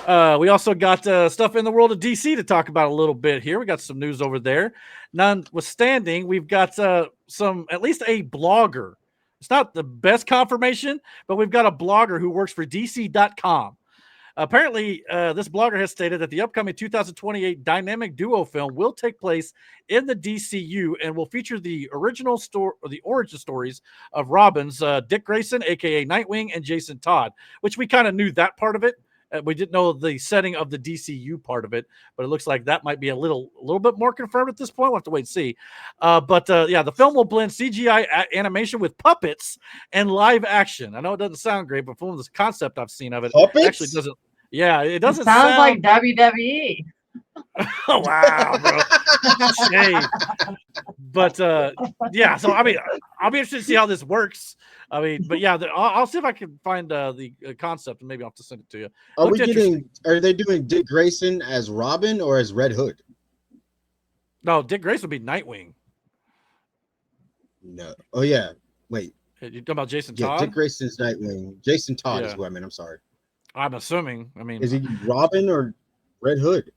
We also got stuff in the world of DC to talk about a little bit here. We got some news over there. Notwithstanding, we've got at least a blogger. It's not the best confirmation, but we've got a blogger who works for DC.com. Apparently, this blogger has stated that the upcoming 2028 dynamic duo film will take place in the DCU and will feature the original story or the origin stories of Robin's Dick Grayson, aka Nightwing, and Jason Todd, which we kind of knew that part of it. We didn't know the setting of the DCU part of it, but it looks like that might be a little bit more confirmed at this point. We'll have to wait and see. But the film will blend CGI animation with puppets and live action. I know it doesn't sound great, but from this concept I've seen of it, puppets? Actually doesn't. Yeah, it doesn't sounds like WWE. Oh, wow, bro. Shame. But yeah, so I mean, I'll be interested to see how this works. I mean, but yeah, I'll see if I can find the concept and maybe I'll have to send it to you. Are they doing Dick Grayson as Robin or as Red Hood? No, Dick Grayson would be Nightwing. No. Oh yeah. Wait. You talking about Jason Yeah, Todd? Dick Grayson's Nightwing. Jason Todd is who I mean. I'm sorry. I'm assuming. I mean, is he Robin or Red Hood?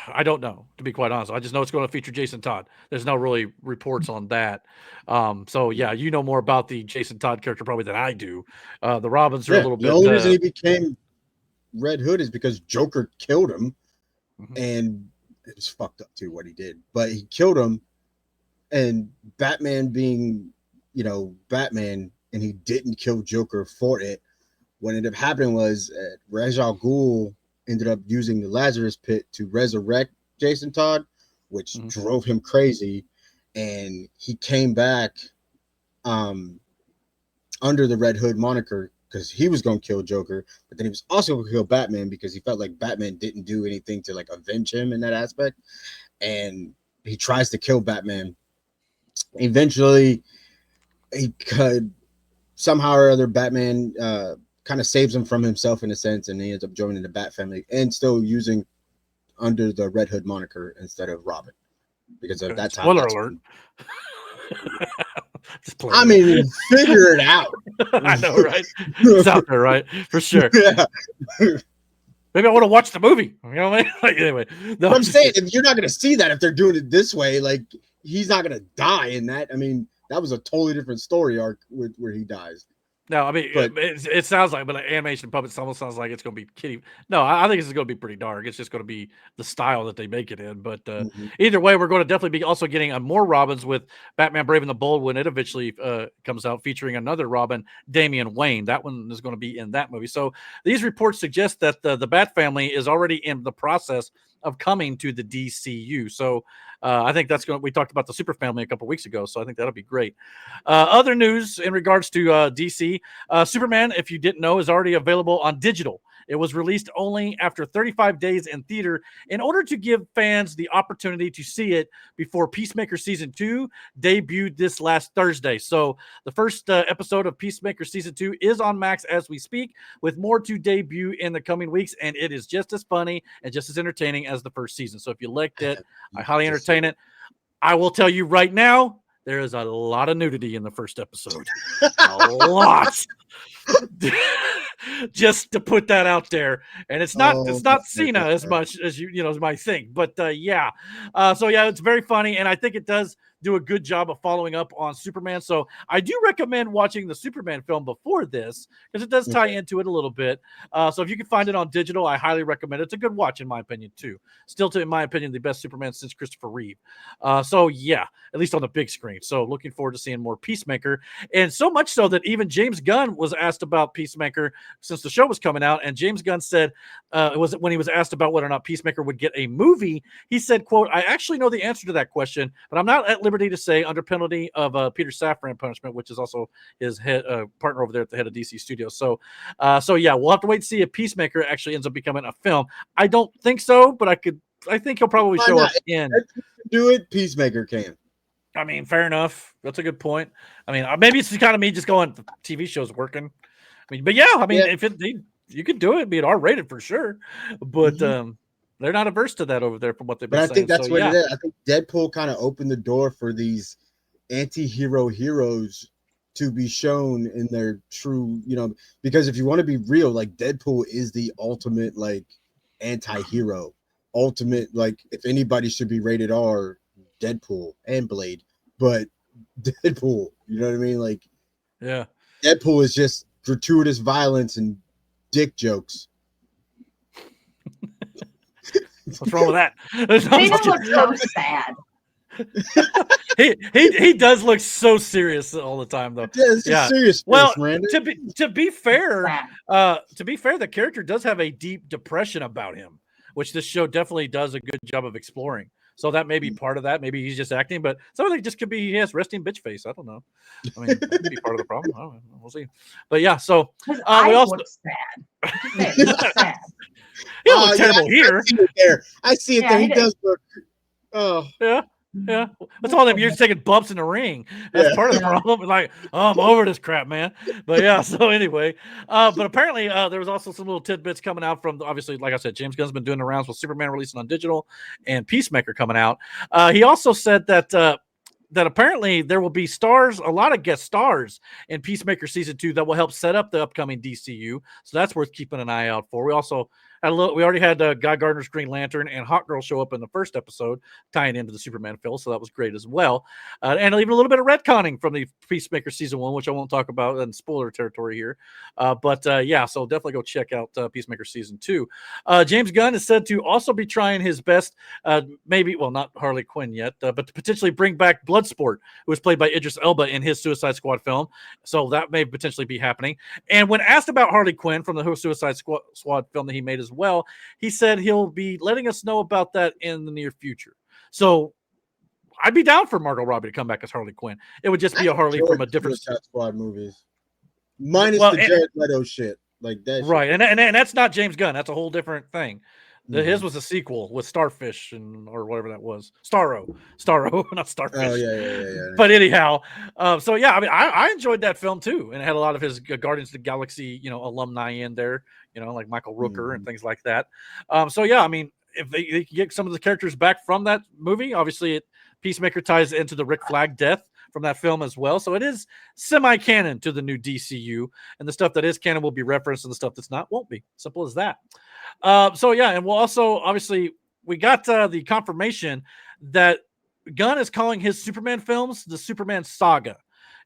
I don't know, to be quite honest. I just know it's going to feature Jason Todd. There's no really reports on that. So yeah, you know more about the Jason Todd character probably than I do. The Robins are a little bit. The only reason he became Red Hood is because Joker killed him, and it was fucked up too what he did. But he killed him, and Batman being, Batman, and he didn't kill Joker for it. What ended up happening was Ra's al Ghul ended up using the Lazarus Pit to resurrect Jason Todd, which drove him crazy, and he came back under the Red Hood moniker because he was going to kill Joker, but then he was also going to kill Batman because he felt like Batman didn't do anything to like avenge him in that aspect, and he tries to kill Batman. Eventually, he could somehow or other Batman kind of saves him from himself in a sense, and he ends up joining the Bat family and still using under the Red Hood moniker instead of Robin because of that time. Spoiler alert. I mean, figure it out. I know, right? It's out there, right? For sure. Yeah. Maybe I want to watch the movie. You know what I mean? Like, anyway, no, I'm saying if you're not going to see that if they're doing it this way, like he's not going to die in that. I mean, that was a totally different story arc where he dies. No, I mean, it sounds like, but like animation puppets almost sounds like it's going to be kiddie. No, I think this is going to be pretty dark. It's just going to be the style that they make it in. But either way, we're going to definitely be also getting more Robins with Batman Brave and the Bold when it eventually comes out, featuring another Robin, Damian Wayne. That one is going to be in that movie. So these reports suggest that the Bat family is already in the process of coming to the DCU. So I think that's going to, we talked about the Super Family a couple weeks ago, so I think that'll be great. Other news in regards to DC, Superman, if you didn't know, is already available on digital. It was released only after 35 days in theater in order to give fans the opportunity to see it before Peacemaker Season 2 debuted this last Thursday. So the first episode of Peacemaker Season 2 is on Max as we speak, with more to debut in the coming weeks, and it is just as funny and just as entertaining as the first season. So if you liked it, I highly entertain it. I will tell you right now, there is a lot of nudity in the first episode. A lot. Just to put that out there, and it's not Cena as much as you might think, but so yeah, it's very funny, and I think it does do a good job of following up on Superman. So I do recommend watching the Superman film before this because it does tie into it a little bit. So if you can find it on digital, I highly recommend it. It's a good watch in my opinion too. Still, in my opinion, the best Superman since Christopher Reeve. So yeah, at least on the big screen. So looking forward to seeing more Peacemaker, and so much so that even James Gunn was asked about Peacemaker since the show was coming out, and James Gunn said it was when he was asked about whether or not Peacemaker would get a movie, he said, quote, "I actually know the answer to that question, but I'm not at liberty to say under penalty of Peter Safran punishment," which is also his head partner over there at the head of DC Studios. So yeah, we'll have to wait and see if Peacemaker actually ends up becoming a film. I don't think so, but I think he'll probably show up in. Do it, Peacemaker can. I mean, fair enough. That's a good point. I mean, maybe it's kind of me just going, the TV show's working. I mean, but yeah, I mean, if you could do it, be it R-rated for sure. But they're not averse to that over there from what they've been saying. But I think that's what it is. I think Deadpool kind of opened the door for these anti-hero heroes to be shown in their true, because if you want to be real, like Deadpool is the ultimate like anti-hero. Ultimate, like if anybody should be rated R, Deadpool and Blade, but Deadpool, you know what I mean? Like, yeah, Deadpool is just gratuitous violence and dick jokes. what's wrong with that? Steven looks so sad. he does look so serious all the time, though. Yeah, serious. Well, Miranda. to be fair, the character does have a deep depression about him, which this show definitely does a good job of exploring. So that may be part of that. Maybe he's just acting, but some of it just could be he has resting bitch face. I don't know. I mean, that could be part of the problem. I don't know. We'll see. But yeah, so his eyes look sad. He looks sad. He looks terrible here. I see it there. He does look. Oh yeah. Yeah, that's all them years taking bumps in the ring. That's part of the problem. Like, oh, I'm over this crap, man. But yeah, so anyway, but apparently there was also some little tidbits coming out from obviously, like I said, James Gunn's been doing the rounds with Superman releasing on digital and Peacemaker coming out. He also said that that apparently there will be a lot of guest stars in Peacemaker season 2 that will help set up the upcoming DCU. So that's worth keeping an eye out for. We also we already had Guy Gardner's Green Lantern and Hawkgirl show up in the first episode, tying into the Superman film, so that was great as well. And even a little bit of retconning from the Peacemaker season 1, which I won't talk about in spoiler territory here. But yeah, so definitely go check out Peacemaker season 2. James Gunn is said to also be trying his best, maybe, well, not Harley Quinn yet, but to potentially bring back Bloodsport, who was played by Idris Elba in his Suicide Squad film. So that may potentially be happening. And when asked about Harley Quinn from the Suicide Squad film that he made as well, he said he'll be letting us know about that in the near future. So I'd be down for Margot Robbie to come back as Harley Quinn. It would just be a Harley from a different Suicide Squad movies, minus the Jared Leto shit, like that. Right, and that's not James Gunn. That's a whole different thing. His was a sequel with Starfish or whatever that was. Starro, not Starfish. Oh yeah. But anyhow, so yeah, I mean, I enjoyed that film too, and it had a lot of his Guardians of the Galaxy, alumni in there, like Michael Rooker and things like that. So yeah, I mean, if they get some of the characters back from that movie, obviously Peacemaker ties into the Rick Flag death from that film as well. So it is semi-canon to the new DCU, and the stuff that is canon will be referenced, and the stuff that's not won't be. Simple as that. So yeah, and we'll also obviously we got the confirmation that Gunn is calling his Superman films the Superman Saga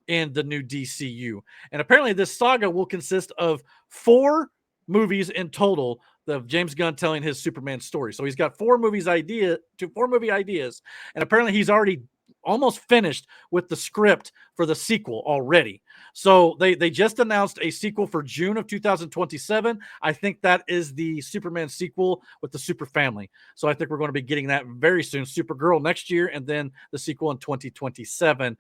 in the new DCU, and apparently this saga will consist of 4 movies in total of James Gunn telling his Superman story. So he's got 4 movie ideas, and apparently he's already almost finished with the script for the sequel already. So they just announced a sequel for June of 2027. I think that is the Superman sequel with the Super Family. So I think we're going to be getting that very soon. Supergirl next year, and then the sequel in 2027.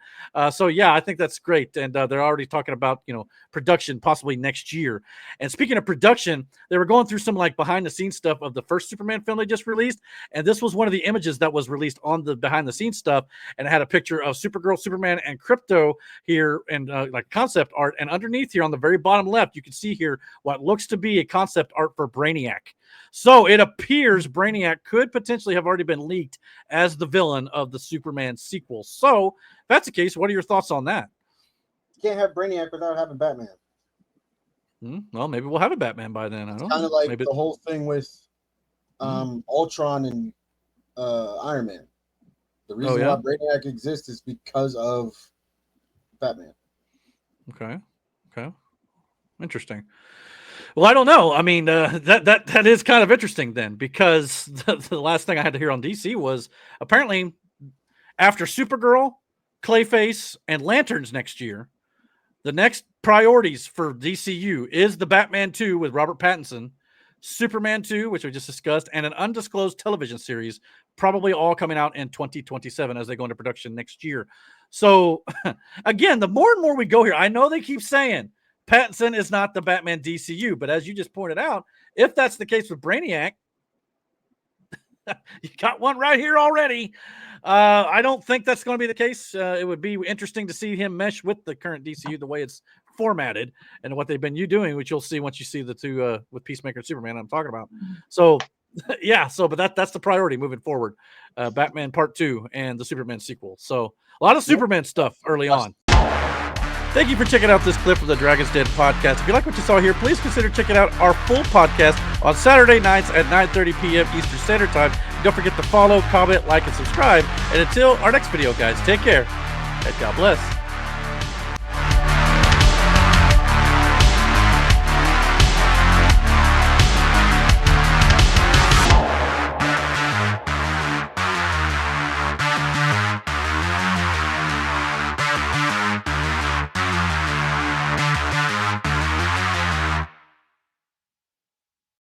So yeah, I think that's great. And they're already talking about production possibly next year. And speaking of production, they were going through some like behind the scenes stuff of the first Superman film they just released, and this was one of the images that was released on the behind the scenes stuff, and it had a picture of Supergirl, Superman, and Krypto here, and like concept art. And underneath here on the very bottom left, you can see here what looks to be a concept art for Brainiac. So it appears Brainiac could potentially have already been leaked as the villain of the Superman sequel. So if that's the case, what are your thoughts on that? You can't have Brainiac without having Batman. Well, maybe we'll have a Batman by then. I don't know. Kind of like the whole thing with Ultron and Iron Man. The reason why Brainiac exists is because of Batman. Okay. Interesting. Well, I don't know. I mean, that is kind of interesting then, because the last thing I had to hear on DC was apparently after Supergirl, Clayface, and Lanterns next year, the next priorities for DCU is the Batman 2 with Robert Pattinson, Superman 2, which we just discussed, and an undisclosed television series, probably all coming out in 2027 as they go into production next year. So, again, the more and more we go here, I know they keep saying Pattinson is not the Batman DCU, but as you just pointed out, if that's the case with Brainiac, you got one right here already. I don't think that's going to be the case. It would be interesting to see him mesh with the current DCU, the way it's formatted and what they've been doing, which you'll see once you see the two with Peacemaker and Superman I'm talking about. So yeah, but that's the priority moving forward. Batman Part 2 and the Superman sequel. So a lot of Superman stuff early on. Thank you for checking out this clip from the Dragon's Den podcast. If you like what you saw here, please consider checking out our full podcast on Saturday nights at 9:30 p.m. Eastern Standard Time. Don't forget to follow, comment, like, and subscribe. And until our next video, guys, take care and God bless.